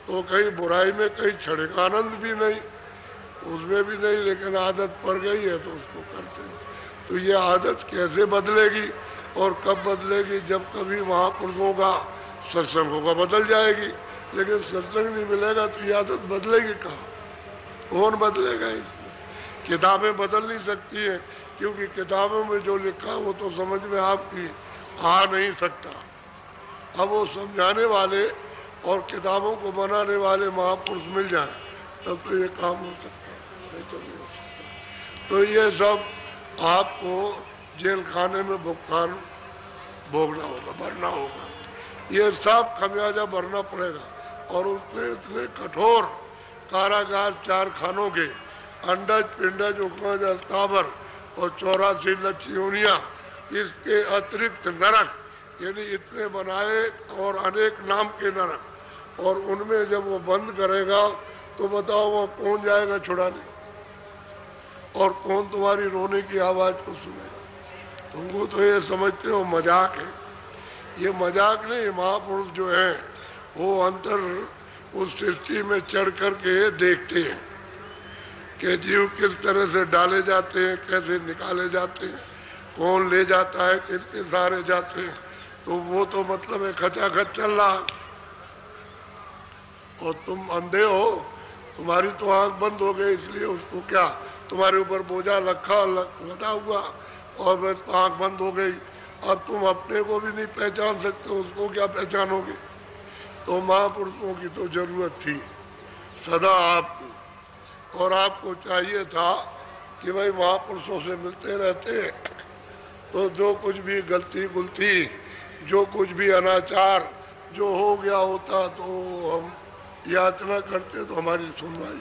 तो कहीं बुराई में कहीं क्षणिक आनंद भी नहीं, उसमें भी नहीं, लेकिन आदत पड़ गई है तो उसको करते हैं। तो ये आदत कैसे बदलेगी और कब बदलेगी? जब कभी महापुरुषों का सत्संग होगा बदल जाएगी, लेकिन सत्संग नहीं मिलेगा तो ये आदत बदलेगी कहाँ? कौन बदलेगा इसको? किताबें बदल नहीं सकती हैं, क्योंकि किताबों में जो लिखा वो तो समझ में आपकी आ नहीं सकता। अब वो समझाने वाले और किताबों को बनाने वाले महापुरुष मिल जाए तब तो ये काम हो सकता है, नहीं तो नहीं हो सकता। तो ये सब आपको जेल खाने में भुगतान भोगना होगा, भरना होगा, ये सब खमियाजा भरना पड़ेगा। और उसने इतने कठोर कारागार 4 खानों के, अंडज पिंडज उपमज अस्तावर और 84 लक्षयोनिया, इसके अतिरिक्त नरक, यानी इतने बनाए और अनेक नाम के नरक, और उनमें जब वो बंद करेगा तो बताओ वो कौन जाएगा छुड़ाने, और कौन तुम्हारी रोने की आवाज को सुनेगा? तुमको तो ये समझते हो मजाक है, ये मजाक नहीं। महापुरुष जो है वो अंतर उस सृष्टि में चढ़ करके देखते हैं कि जीव किस तरह से डाले जाते हैं, कैसे निकाले जाते हैं, कौन ले जाता है, किसके सहारे जाते हैं। तो वो तो मतलब है खचाखच चल रहा, और तुम अंधे हो, तुम्हारी तो आंख बंद हो गई, इसलिए उसको क्या, तुम्हारे ऊपर बोझा लगा हुआ और बस आंख बंद हो गई। अब तुम अपने को भी नहीं पहचान सकते, उसको क्या पहचानोगे? तो महापुरुषों की तो जरूरत थी सदा आपको, और आपको चाहिए था कि भाई महापुरुषों से मिलते रहते तो जो कुछ भी गलती गुलती, जो कुछ भी अनाचार जो हो गया होता तो हम याचना करते तो हमारी सुनवाई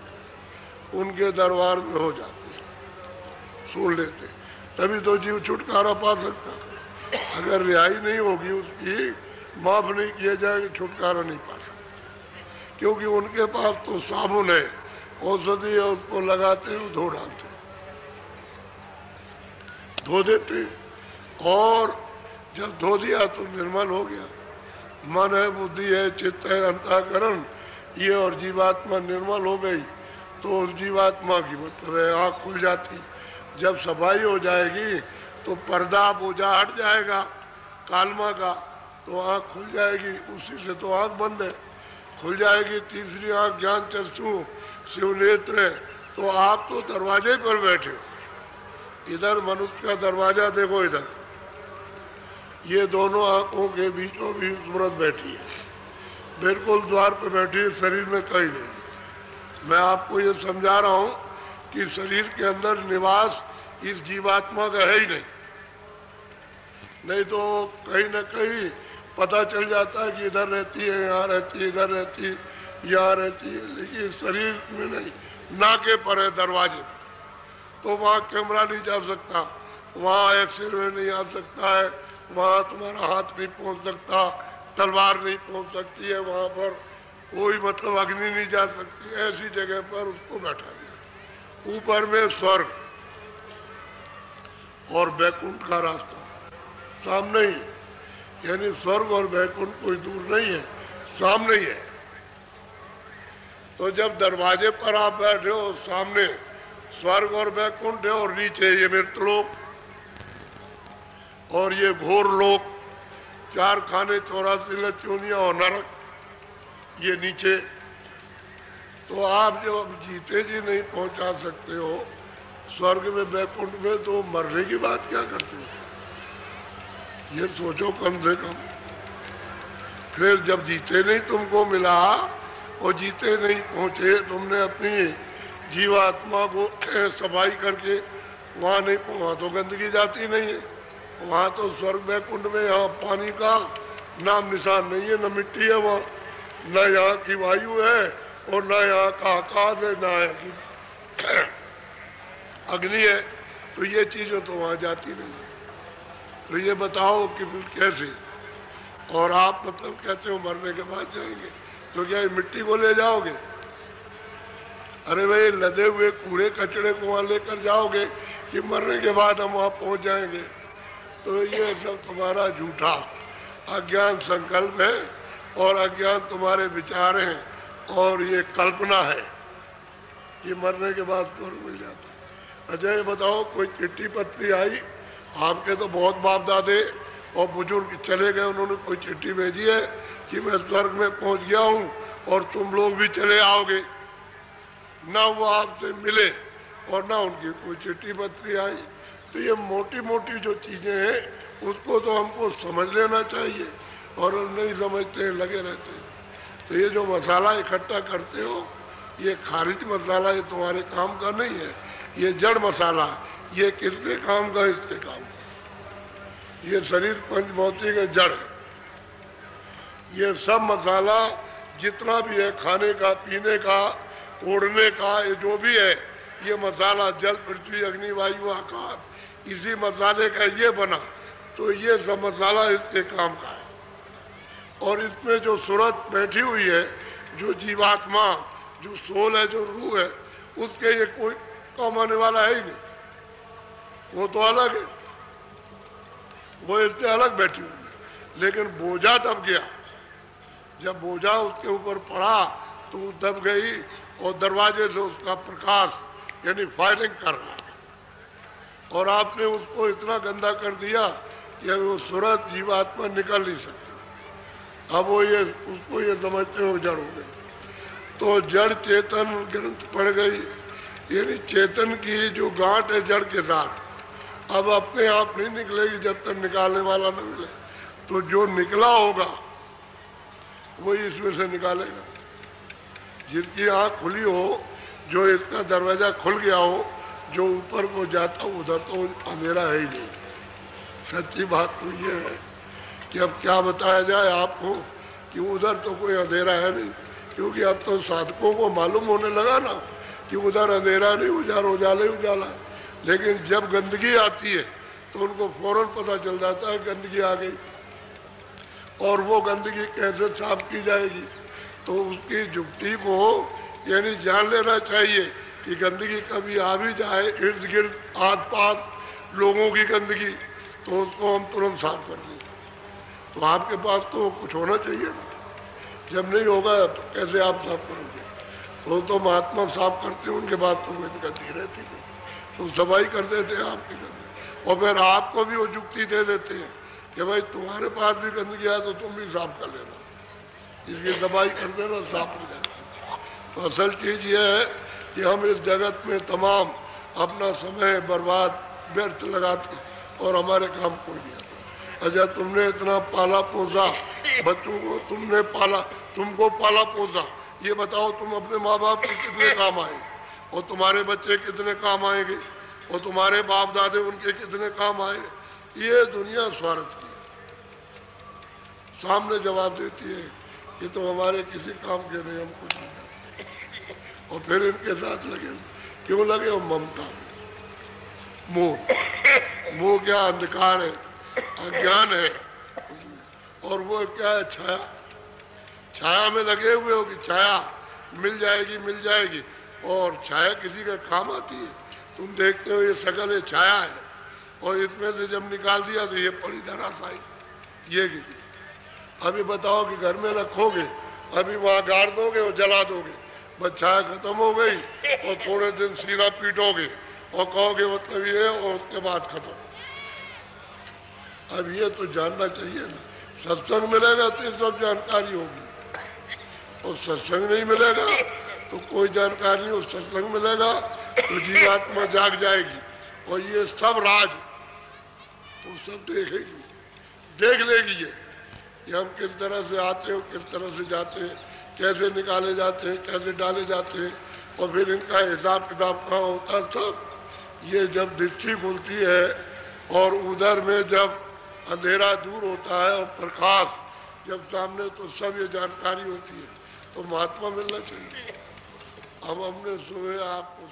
उनके दरबार में हो जाती, सुन लेते, तभी तो जीव छुटकारा पा सकता। अगर रिहाई नहीं होगी उसकी, माफ नहीं किया जाएगा, छुटकारा नहीं पा सकता। क्योंकि उनके पास तो साबुन है, औषधि है, उसको लगाते हैं, धो डालते, धो देते, और जब धो दिया तो निर्मल हो गया। मन है, बुद्धि है, चित्त है, अंतःकरण, ये और जीवात्मा निर्मल हो गई तो उस जीवात्मा की मतलब है आँख खुल जाती। जब सफाई हो जाएगी तो पर्दा बोझा हट जाएगा कालमा का, तो आँख खुल जाएगी, उसी से तो आँख बंद है, खुल जाएगी। तीसरी आँख ज्ञान चक्षु शिव नेत्र है। तो आप तो दरवाजे पर बैठे हो, इधर मनुष्य का दरवाजा देखो, इधर ये दोनों आंखों के बीचों बीच मूर्त बैठी है, बिल्कुल द्वार पर बैठी है, शरीर में कहीं नहीं। मैं आपको ये समझा रहा हूँ कि शरीर के अंदर निवास इस जीवात्मा का है ही नहीं, नहीं तो कहीं न कहीं पता चल जाता है कि इधर रहती है, यहाँ रहती है, इधर रहती है, यहाँ रहती है, लेकिन शरीर में नहीं, नाके पर है दरवाजे, तो वहाँ कैमरा नहीं जा सकता, वहाँ एक्सरे नहीं आ सकता है, वहाँ तुम्हारा हाथ नहीं पहुँच सकता, तलवार नहीं पहुँच सकती है, वहाँ पर कोई मतलब अग्नि नहीं जा सकती। ऐसी जगह पर उसको बैठा दिया। ऊपर में स्वर्ग और बैकुंठ का रास्ता सामने ही, यानी स्वर्ग और बैकुंठ कोई दूर नहीं है, सामने ही है। तो जब दरवाजे पर आप बैठे हो, सामने स्वर्ग और बैकुंठ है, और नीचे ये मृतलोक और ये घोर लोक, 4 खाने 84 लक्षयोनियां और नरक, ये नीचे। तो आप जब जीते जी नहीं पहुंचा सकते हो स्वर्ग में बैकुंठ में, तो मरने की बात क्या करते हो? ये सोचो कम से कम। फिर जब जीते नहीं तुमको मिला और जीते नहीं पहुंचे, तुमने अपनी जीवात्मा को सफाई करके वहाँ नहीं पहुँचा, तो गंदगी जाती नहीं है। वहाँ तो स्वर्ग बैकुंठ में यहाँ पानी का नाम निशान नहीं है, न मिट्टी है वहाँ, न यहाँ की वायु है, और न यहाँ का आकाश है, न यहाँ की अग्नि है। तो ये चीजें तो वहाँ जाती नहीं। तो ये बताओ कि कैसे? और आप मतलब कहते हो मरने के बाद जाएंगे, तो क्या मिट्टी को ले जाओगे? अरे भाई, लदे हुए कूड़े कचड़े को वहाँ लेकर जाओगे कि मरने के बाद हम वहाँ पहुँच जाएंगे? तो ये सब तुम्हारा झूठा अज्ञान संकल्प है, और अज्ञान तुम्हारे विचार हैं, और ये कल्पना है, ये मरने के बाद स्वर्ग मिल जाता है। अच्छा ये बताओ, कोई चिट्ठी पत्री आई? आपके तो बहुत बाप दादे और बुजुर्ग चले गए, उन्होंने कोई चिट्ठी भेजी है कि मैं स्वर्ग में पहुंच गया हूं और तुम लोग भी चले आओगे? ना वो आपसे मिले और ना उनकी कोई चिट्ठी पत्री आई। तो ये मोटी मोटी जो चीजें हैं उसको तो हमको समझ लेना चाहिए, और नहीं समझते लगे रहते हैं। तो ये जो मसाला इकट्ठा करते हो, ये खारिज मसाला, ये तुम्हारे काम का नहीं है। ये जड़ मसाला, ये किसके काम का? इसके काम का। ये शरीर पंचभौतिक है, जड़ है। ये सब मसाला जितना भी है, खाने का, पीने का, ओढ़ने का, ये जो भी है, ये मसाला जल, पृथ्वी, अग्नि, वायु, आकाश, इसी मसाले का ये बना। तो ये सब मसाला इसके काम का है। और इसमें जो सूरत बैठी हुई है, जो जीवात्मा, जो सोल है, जो रूह है, उसके ये कोई काम आने वाला है ही नहीं। वो तो अलग है, वो इससे अलग बैठी हुई है। लेकिन बोझा दब गया, जब बोझा उसके ऊपर पड़ा तो वो दब गई, और दरवाजे से उसका प्रकाश यानी फायरिंग कर रहा है। और आपने उसको इतना गंदा कर दिया कि वो सूरत जीवात्मा निकल नहीं सकती। अब वो ये उसको ये समझते हो जड़ हो गई। तो जड़ चेतन ग्रंथ पड़ गई, यानी चेतन की जो गांठ है जड़ के साथ, अब अपने आप नहीं निकलेगी जब तक निकालने वाला न मिले। तो जो निकला होगा वो इसमें से निकालेगा। जिसकी आँख खुली हो, जो इसका दरवाजा खुल गया हो, जो ऊपर को जाता हो, उधर तो अंधेरा है ही नहीं। सच्ची बात तो ये है कि अब क्या बताया जाए आपको कि उधर तो कोई अंधेरा है नहीं, क्योंकि अब तो साधकों को मालूम होने लगा ना कि उधर अंधेरा नहीं, उधर उजाला ही उजाला। लेकिन जब गंदगी आती है तो उनको फौरन पता चल जाता है गंदगी आ गई, और वो गंदगी कैसे साफ की जाएगी। तो उसकी युक्ति को यानी जान लेना चाहिए कि गंदगी कभी आ भी जाए, इर्द गिर्द आस पास लोगों की गंदगी, तो उसको हम तुरंत साफ कर दें। तो आपके पास तो कुछ होना चाहिए ना। जब नहीं होगा तो कैसे आप साफ करोगे? वो तो महात्मा साफ करते हैं, उनके बाद तो गंदगी रहती है, तो सफाई कर देते हैं आपकी गंदगी। और फिर आपको भी वो युक्ति दे देते हैं कि भाई तुम्हारे पास भी गंदगी है तो तुम भी साफ कर लेना, इसकी दवाई कर देना, साफ हो जाएगी। तो असल चीज ये है कि हम इस जगत में तमाम अपना समय बर्बाद व्यर्थ लगाते और हमारे काम कोई नहीं आता। अच्छा तुमने इतना पाला पोसा बच्चों को, तुमने पाला, तुमको पाला पोसा, ये बताओ तुम अपने माँ बाप के कितने काम आए, और तुम्हारे बच्चे कितने काम आएंगे, और तुम्हारे बाप दादे उनके कितने काम आए। ये दुनिया स्वार्थ की सामने जवाब देती है, ये तो हमारे किसी काम के नहीं, हम कुछ नहीं। और फिर इनके साथ लगे, क्यों लगे? वो ममता, मोह। मोह क्या? अंधकार है, अज्ञान है। और वो क्या है? छाया। छाया में लगे हुए हो कि छाया मिल जाएगी, मिल जाएगी, और छाया किसी का काम आती है? तुम देखते हो ये शकल है, छाया है, और इसमें से जब निकाल दिया तो ये पड़ी धराशायी, ये गिरी। अभी बताओ कि घर में रखोगे, अभी वहां गाड़ दोगे और जला दोगे, बस छाया खत्म हो गई, और थोड़े दिन सीना पीटोगे और कहोगे मतलब ये, और उसके बाद खत्म। अब ये तो जानना चाहिए ना। सत्संग मिलेगा तो ये सब जानकारी होगी, और सत्संग नहीं मिलेगा तो कोई जानकारी नहीं। और सत्संग मिलेगा तो जीवात्मा जाग जाएगी, और ये सब राज वो सब देखेगी, देख लेगी ये कि हम किस तरह से आते हैं, किस तरह से जाते हैं, कैसे निकाले जाते हैं, कैसे डाले जाते हैं, और फिर इनका हिसाब किताब कहाँ होता है। सब ये जब दृष्टि खुलती है और उधर में जब अंधेरा दूर होता है और प्रकाश जब सामने, तो सब ये जानकारी होती है। तो महात्मा मिलना चाहिए। अब हमने सुने आपको